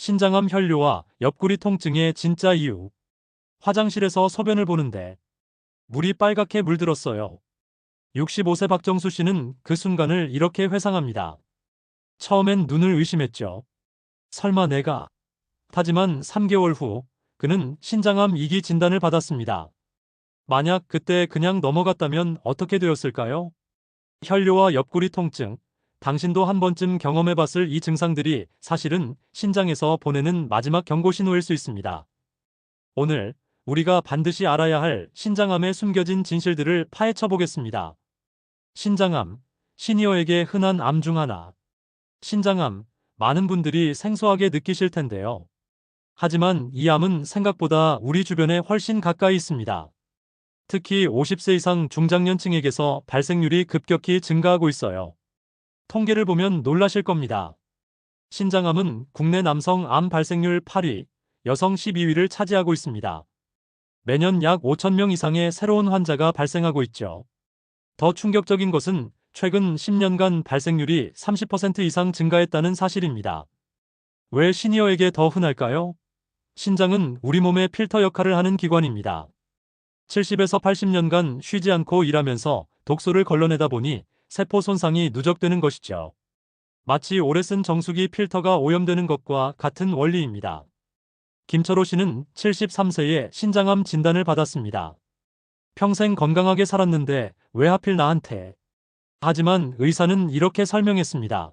신장암 혈뇨와 옆구리 통증의 진짜 이유. 화장실에서 소변을 보는데 물이 빨갛게 물들었어요. 65세 박정수 씨는 그 순간을 이렇게 회상합니다. 처음엔 눈을 의심했죠. 설마 내가? 하지만 3개월 후 그는 신장암 2기 진단을 받았습니다. 만약 그때 그냥 넘어갔다면 어떻게 되었을까요? 혈뇨와 옆구리 통증. 당신도 한 번쯤 경험해봤을 이 증상들이 사실은 신장에서 보내는 마지막 경고 신호일 수 있습니다. 오늘 우리가 반드시 알아야 할 신장암의 숨겨진 진실들을 파헤쳐 보겠습니다. 신장암, 시니어에게 흔한 암 중 하나. 신장암, 많은 분들이 생소하게 느끼실 텐데요. 하지만 이 암은 생각보다 우리 주변에 훨씬 가까이 있습니다. 특히 50세 이상 중장년층에게서 발생률이 급격히 증가하고 있어요. 통계를 보면 놀라실 겁니다. 신장암은 국내 남성 암 발생률 8위, 여성 12위를 차지하고 있습니다. 매년 약 5천 명 이상의 새로운 환자가 발생하고 있죠. 더 충격적인 것은 최근 10년간 발생률이 30% 이상 증가했다는 사실입니다. 왜 시니어에게 더 흔할까요? 신장은 우리 몸의 필터 역할을 하는 기관입니다. 70에서 80년간 쉬지 않고 일하면서 독소를 걸러내다 보니 세포 손상이 누적되는 것이죠. 마치 오래 쓴 정수기 필터가 오염되는 것과 같은 원리입니다. 김철호 씨는 73세에 신장암 진단을 받았습니다. 평생 건강하게 살았는데 왜 하필 나한테? 하지만 의사는 이렇게 설명했습니다.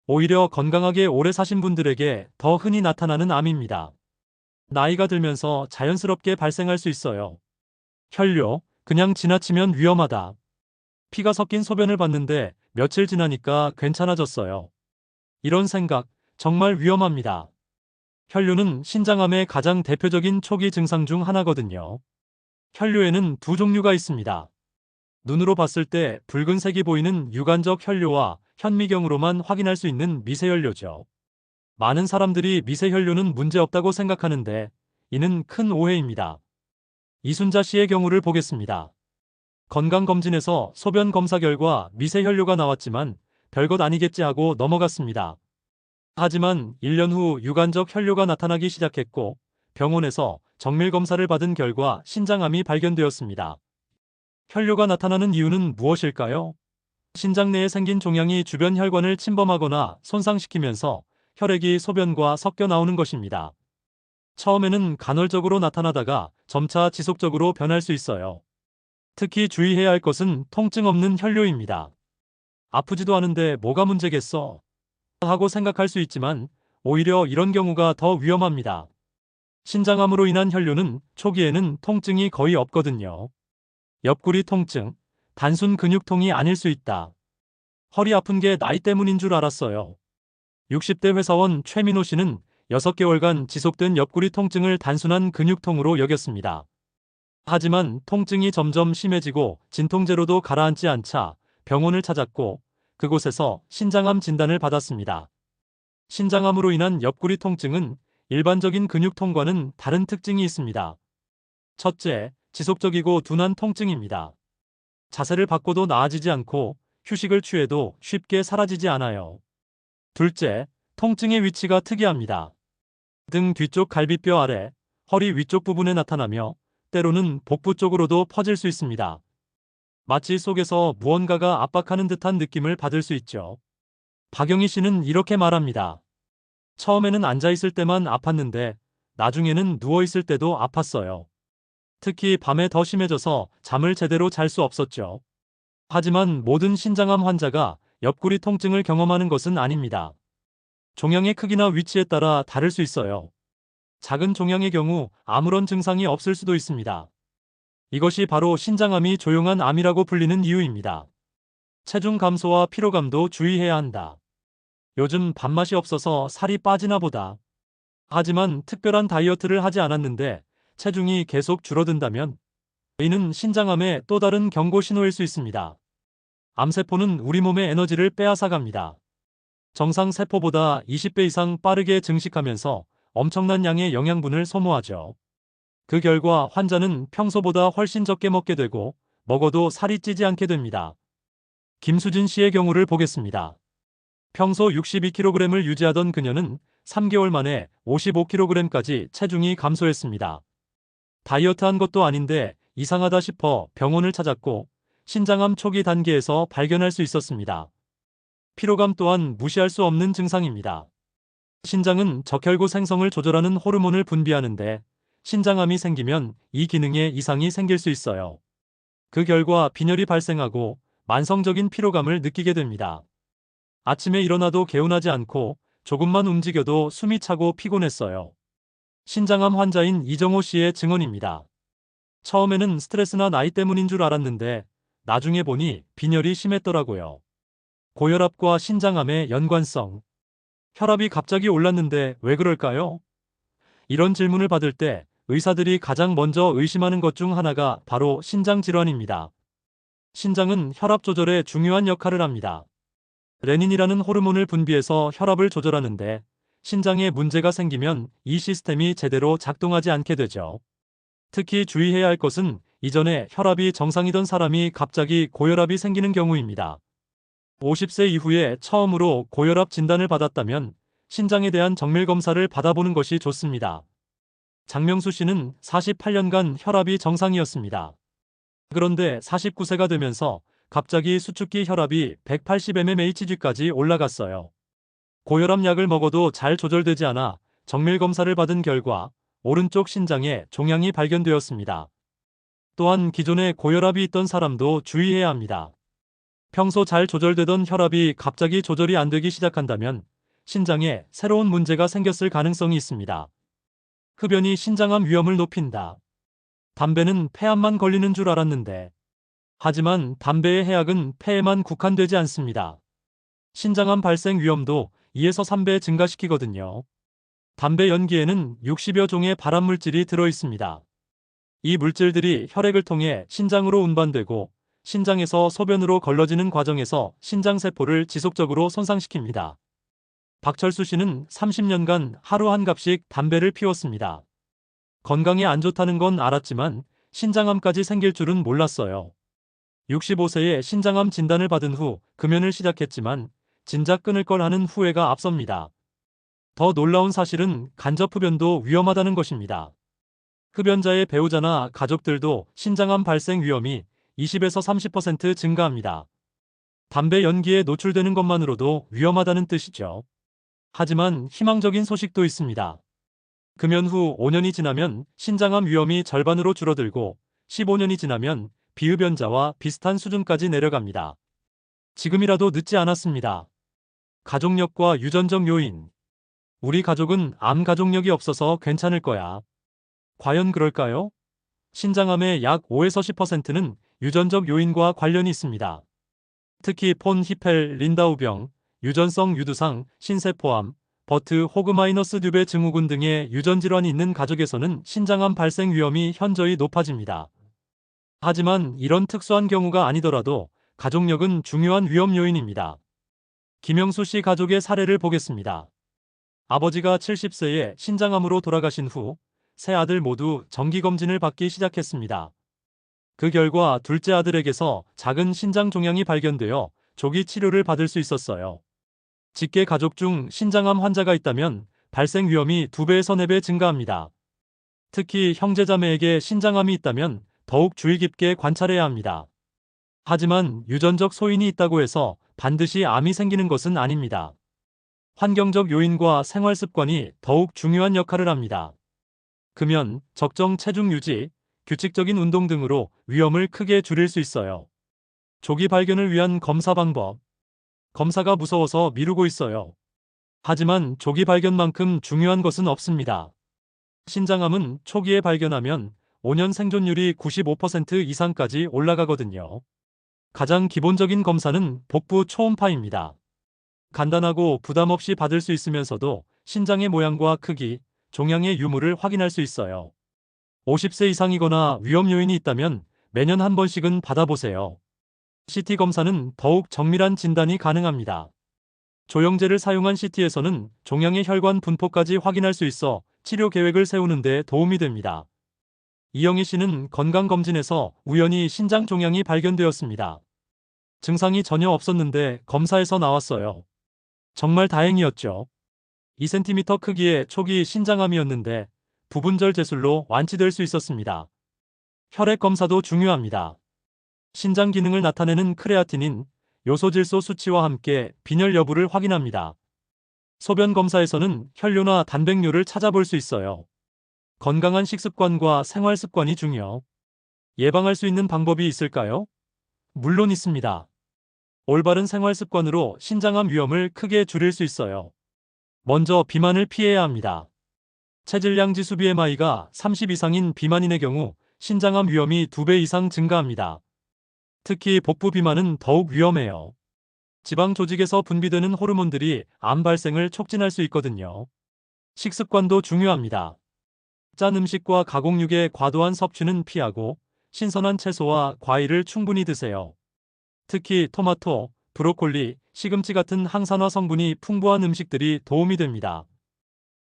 오히려 건강하게 오래 사신 분들에게 더 흔히 나타나는 암입니다. 나이가 들면서 자연스럽게 발생할 수 있어요. 혈뇨, 그냥 지나치면 위험하다. 피가 섞인 소변을 봤는데 며칠 지나니까 괜찮아졌어요. 이런 생각, 정말 위험합니다. 혈뇨는 신장암의 가장 대표적인 초기 증상 중 하나거든요. 혈뇨에는 두 종류가 있습니다. 눈으로 봤을 때 붉은색이 보이는 유관적 혈뇨와 현미경으로만 확인할 수 있는 미세혈뇨죠. 많은 사람들이 미세혈뇨는 문제없다고 생각하는데 이는 큰 오해입니다. 이순자 씨의 경우를 보겠습니다. 건강검진에서 소변 검사 결과 미세혈뇨가 나왔지만 별것 아니겠지 하고 넘어갔습니다. 하지만 1년 후 유관적 혈뇨가 나타나기 시작했고 병원에서 정밀검사를 받은 결과 신장암이 발견되었습니다. 혈뇨가 나타나는 이유는 무엇일까요? 신장 내에 생긴 종양이 주변 혈관을 침범하거나 손상시키면서 혈액이 소변과 섞여 나오는 것입니다. 처음에는 간헐적으로 나타나다가 점차 지속적으로 변할 수 있어요. 특히 주의해야 할 것은 통증 없는 혈뇨입니다. 아프지도 않은데 뭐가 문제겠어? 하고 생각할 수 있지만 오히려 이런 경우가 더 위험합니다. 신장암으로 인한 혈뇨는 초기에는 통증이 거의 없거든요. 옆구리 통증, 단순 근육통이 아닐 수 있다. 허리 아픈 게 나이 때문인 줄 알았어요. 60대 회사원 최민호 씨는 6개월간 지속된 옆구리 통증을 단순한 근육통으로 여겼습니다. 하지만 통증이 점점 심해지고 진통제로도 가라앉지 않자 병원을 찾았고 그곳에서 신장암 진단을 받았습니다. 신장암으로 인한 옆구리 통증은 일반적인 근육통과는 다른 특징이 있습니다. 첫째, 지속적이고 둔한 통증입니다. 자세를 바꿔도 나아지지 않고 휴식을 취해도 쉽게 사라지지 않아요. 둘째, 통증의 위치가 특이합니다. 등 뒤쪽 갈비뼈 아래, 허리 위쪽 부분에 나타나며 때로는 복부 쪽으로도 퍼질 수 있습니다. 마치 속에서 무언가가 압박하는 듯한 느낌을 받을 수 있죠. 박영희 씨는 이렇게 말합니다. 처음에는 앉아있을 때만 아팠는데 나중에는 누워있을 때도 아팠어요. 특히 밤에 더 심해져서 잠을 제대로 잘 수 없었죠. 하지만 모든 신장암 환자가 옆구리 통증을 경험하는 것은 아닙니다. 종양의 크기나 위치에 따라 다를 수 있어요. 작은 종양의 경우 아무런 증상이 없을 수도 있습니다. 이것이 바로 신장암이 조용한 암이라고 불리는 이유입니다. 체중 감소와 피로감도 주의해야 한다. 요즘 밥맛이 없어서 살이 빠지나 보다. 하지만 특별한 다이어트를 하지 않았는데 체중이 계속 줄어든다면 이는 신장암의 또 다른 경고 신호일 수 있습니다. 암세포는 우리 몸의 에너지를 빼앗아갑니다. 정상 세포보다 20배 이상 빠르게 증식하면서 엄청난 양의 영양분을 소모하죠. 그 결과 환자는 평소보다 훨씬 적게 먹게 되고 먹어도 살이 찌지 않게 됩니다. 김수진 씨의 경우를 보겠습니다. 평소 62kg을 유지하던 그녀는 3개월 만에 55kg까지 체중이 감소했습니다. 다이어트한 것도 아닌데 이상하다 싶어 병원을 찾았고 신장암 초기 단계에서 발견할 수 있었습니다. 피로감 또한 무시할 수 없는 증상입니다. 신장은 적혈구 생성을 조절하는 호르몬을 분비하는데 신장암이 생기면 이 기능에 이상이 생길 수 있어요. 그 결과 빈혈이 발생하고 만성적인 피로감을 느끼게 됩니다. 아침에 일어나도 개운하지 않고 조금만 움직여도 숨이 차고 피곤했어요. 신장암 환자인 이정호 씨의 증언입니다. 처음에는 스트레스나 나이 때문인 줄 알았는데 나중에 보니 빈혈이 심했더라고요. 고혈압과 신장암의 연관성. 혈압이 갑자기 올랐는데 왜 그럴까요? 이런 질문을 받을 때 의사들이 가장 먼저 의심하는 것 중 하나가 바로 신장 질환입니다. 신장은 혈압 조절에 중요한 역할을 합니다. 레닌이라는 호르몬을 분비해서 혈압을 조절하는데 신장에 문제가 생기면 이 시스템이 제대로 작동하지 않게 되죠. 특히 주의해야 할 것은 이전에 혈압이 정상이던 사람이 갑자기 고혈압이 생기는 경우입니다. 50세 이후에 처음으로 고혈압 진단을 받았다면 신장에 대한 정밀 검사를 받아보는 것이 좋습니다. 장명수 씨는 48년간 혈압이 정상이었습니다. 그런데 49세가 되면서 갑자기 수축기 혈압이 180mmHg까지 올라갔어요. 고혈압 약을 먹어도 잘 조절되지 않아 정밀 검사를 받은 결과 오른쪽 신장에 종양이 발견되었습니다. 또한 기존에 고혈압이 있던 사람도 주의해야 합니다. 평소 잘 조절되던 혈압이 갑자기 조절이 안 되기 시작한다면 신장에 새로운 문제가 생겼을 가능성이 있습니다. 흡연이 신장암 위험을 높인다. 담배는 폐암만 걸리는 줄 알았는데 하지만 담배의 해악은 폐에만 국한되지 않습니다. 신장암 발생 위험도 2에서 3배 증가시키거든요. 담배 연기에는 60여 종의 발암물질이 들어있습니다. 이 물질들이 혈액을 통해 신장으로 운반되고 신장에서 소변으로 걸러지는 과정에서 신장세포를 지속적으로 손상시킵니다. 박철수 씨는 30년간 하루 한 갑씩 담배를 피웠습니다. 건강에 안 좋다는 건 알았지만 신장암까지 생길 줄은 몰랐어요. 65세에 신장암 진단을 받은 후 금연을 시작했지만 진작 끊을 걸 하는 후회가 앞섭니다. 더 놀라운 사실은 간접 흡연도 위험하다는 것입니다. 흡연자의 배우자나 가족들도 신장암 발생 위험이 20에서 30% 증가합니다. 담배 연기에 노출되는 것만으로도 위험하다는 뜻이죠. 하지만 희망적인 소식도 있습니다. 금연 후 5년이 지나면 신장암 위험이 절반으로 줄어들고 15년이 지나면 비흡연자와 비슷한 수준까지 내려갑니다. 지금이라도 늦지 않았습니다. 가족력과 유전적 요인. 우리 가족은 암 가족력이 없어서 괜찮을 거야. 과연 그럴까요? 신장암의 약 5에서 10%는 유전적 요인과 관련이 있습니다. 특히 폰 히펠 린다우병, 유전성 유두상, 신세포암, 버트 호그마이너스 듀베 증후군 등의 유전질환이 있는 가족에서는 신장암 발생 위험이 현저히 높아집니다. 하지만 이런 특수한 경우가 아니더라도 가족력은 중요한 위험 요인입니다. 김영수 씨 가족의 사례를 보겠습니다. 아버지가 70세에 신장암으로 돌아가신 후 세 아들 모두 정기검진을 받기 시작했습니다. 그 결과 둘째 아들에게서 작은 신장 종양이 발견되어 조기 치료를 받을 수 있었어요. 직계 가족 중 신장암 환자가 있다면 발생 위험이 2배에서 4배 증가합니다. 특히 형제자매에게 신장암이 있다면 더욱 주의 깊게 관찰해야 합니다. 하지만 유전적 소인이 있다고 해서 반드시 암이 생기는 것은 아닙니다. 환경적 요인과 생활 습관이 더욱 중요한 역할을 합니다. 금연, 적정 체중 유지, 규칙적인 운동 등으로 위험을 크게 줄일 수 있어요. 조기 발견을 위한 검사 방법. 검사가 무서워서 미루고 있어요. 하지만 조기 발견만큼 중요한 것은 없습니다. 신장암은 초기에 발견하면 5년 생존율이 95% 이상까지 올라가거든요. 가장 기본적인 검사는 복부 초음파입니다. 간단하고 부담 없이 받을 수 있으면서도 신장의 모양과 크기, 종양의 유무를 확인할 수 있어요. 50세 이상이거나 위험 요인이 있다면 매년 한 번씩은 받아보세요. CT 검사는 더욱 정밀한 진단이 가능합니다. 조영제를 사용한 CT에서는 종양의 혈관 분포까지 확인할 수 있어 치료 계획을 세우는 데 도움이 됩니다. 이영희 씨는 건강검진에서 우연히 신장 종양이 발견되었습니다. 증상이 전혀 없었는데 검사에서 나왔어요. 정말 다행이었죠. 2cm 크기의 초기 신장암이었는데 부분절 제술로 완치될 수 있었습니다. 혈액 검사도 중요합니다. 신장 기능을 나타내는 크레아티닌, 요소질소 수치와 함께 빈혈 여부를 확인합니다. 소변 검사에서는 혈뇨나 단백뇨를 찾아볼 수 있어요. 건강한 식습관과 생활 습관이 중요. 예방할 수 있는 방법이 있을까요? 물론 있습니다. 올바른 생활 습관으로 신장암 위험을 크게 줄일 수 있어요. 먼저 비만을 피해야 합니다. 체질량 지수 BMI가 30 이상인 비만인의 경우 신장암 위험이 2배 이상 증가합니다. 특히 복부 비만은 더욱 위험해요. 지방 조직에서 분비되는 호르몬들이 암 발생을 촉진할 수 있거든요. 식습관도 중요합니다. 짠 음식과 가공육의 과도한 섭취는 피하고 신선한 채소와 과일을 충분히 드세요. 특히 토마토, 브로콜리, 시금치 같은 항산화 성분이 풍부한 음식들이 도움이 됩니다.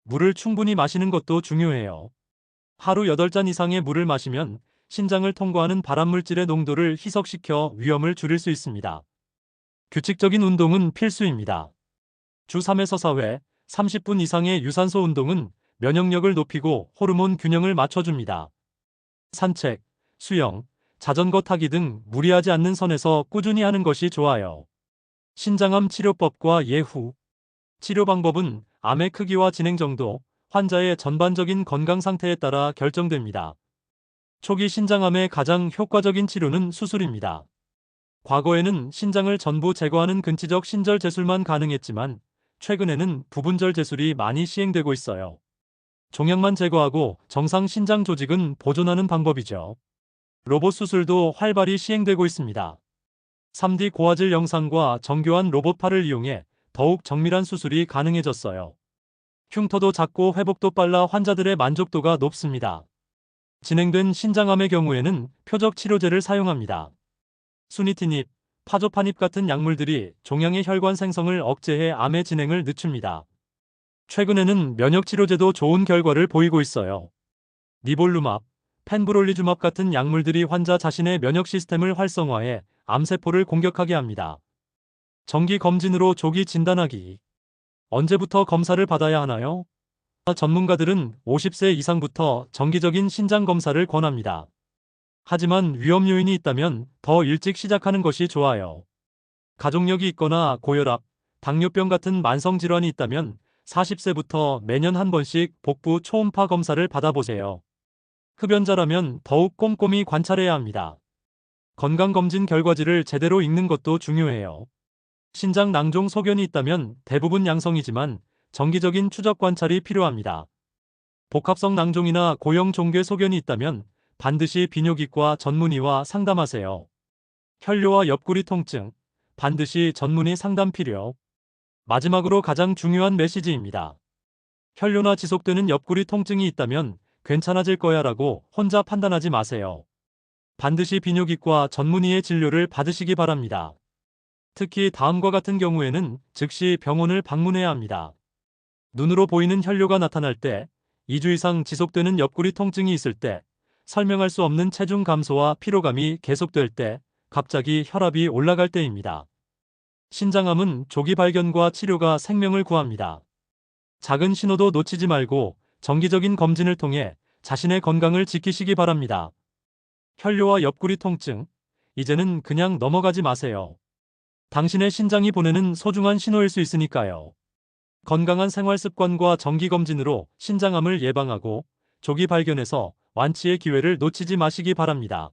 물을 충분히 마시는 것도 중요해요. 하루 8잔 이상의 물을 마시면 신장을 통과하는 발암물질의 농도를 희석시켜 위험을 줄일 수 있습니다. 규칙적인 운동은 필수입니다. 주 3에서 4회, 30분 이상의 유산소 운동은 면역력을 높이고 호르몬 균형을 맞춰줍니다. 산책, 수영, 자전거 타기 등 무리하지 않는 선에서 꾸준히 하는 것이 좋아요. 신장암 치료법과 예후. 치료 방법은 암의 크기와 진행 정도, 환자의 전반적인 건강 상태에 따라 결정됩니다. 초기 신장암의 가장 효과적인 치료는 수술입니다. 과거에는 신장을 전부 제거하는 근치적 신절 제술만 가능했지만 최근에는 부분절 제술이 많이 시행되고 있어요. 종양만 제거하고 정상 신장 조직은 보존하는 방법이죠. 로봇 수술도 활발히 시행되고 있습니다. 3D 고화질 영상과 정교한 로봇팔을 이용해 더욱 정밀한 수술이 가능해졌어요. 흉터도 작고 회복도 빨라 환자들의 만족도가 높습니다. 진행된 신장암의 경우에는 표적 치료제를 사용합니다. 수니티닙, 파조파닙 같은 약물들이 종양의 혈관 생성을 억제해 암의 진행을 늦춥니다. 최근에는 면역치료제도 좋은 결과를 보이고 있어요. 니볼루맙, 펜브롤리주맙 같은 약물들이 환자 자신의 면역 시스템을 활성화해 암세포를 공격하게 합니다. 정기 검진으로 조기 진단하기. 언제부터 검사를 받아야 하나요? 전문가들은 50세 이상부터 정기적인 신장 검사를 권합니다. 하지만 위험 요인이 있다면 더 일찍 시작하는 것이 좋아요. 가족력이 있거나 고혈압, 당뇨병 같은 만성 질환이 있다면 40세부터 매년 한 번씩 복부 초음파 검사를 받아보세요. 흡연자라면 더욱 꼼꼼히 관찰해야 합니다. 건강검진 결과지를 제대로 읽는 것도 중요해요. 신장 낭종 소견이 있다면 대부분 양성이지만 정기적인 추적 관찰이 필요합니다. 복합성 낭종이나 고형 종괴 소견이 있다면 반드시 비뇨기과 전문의와 상담하세요. 혈뇨와 옆구리 통증, 반드시 전문의 상담 필요. 마지막으로 가장 중요한 메시지입니다. 혈뇨나 지속되는 옆구리 통증이 있다면 괜찮아질 거야 라고 혼자 판단하지 마세요. 반드시 비뇨기과 전문의의 진료를 받으시기 바랍니다. 특히 다음과 같은 경우에는 즉시 병원을 방문해야 합니다. 눈으로 보이는 혈뇨가 나타날 때, 2주 이상 지속되는 옆구리 통증이 있을 때, 설명할 수 없는 체중 감소와 피로감이 계속될 때, 갑자기 혈압이 올라갈 때입니다. 신장암은 조기 발견과 치료가 생명을 구합니다. 작은 신호도 놓치지 말고 정기적인 검진을 통해 자신의 건강을 지키시기 바랍니다. 혈뇨와 옆구리 통증, 이제는 그냥 넘어가지 마세요. 당신의 신장이 보내는 소중한 신호일 수 있으니까요. 건강한 생활 습관과 정기 검진으로 신장암을 예방하고 조기 발견해서 완치의 기회를 놓치지 마시기 바랍니다.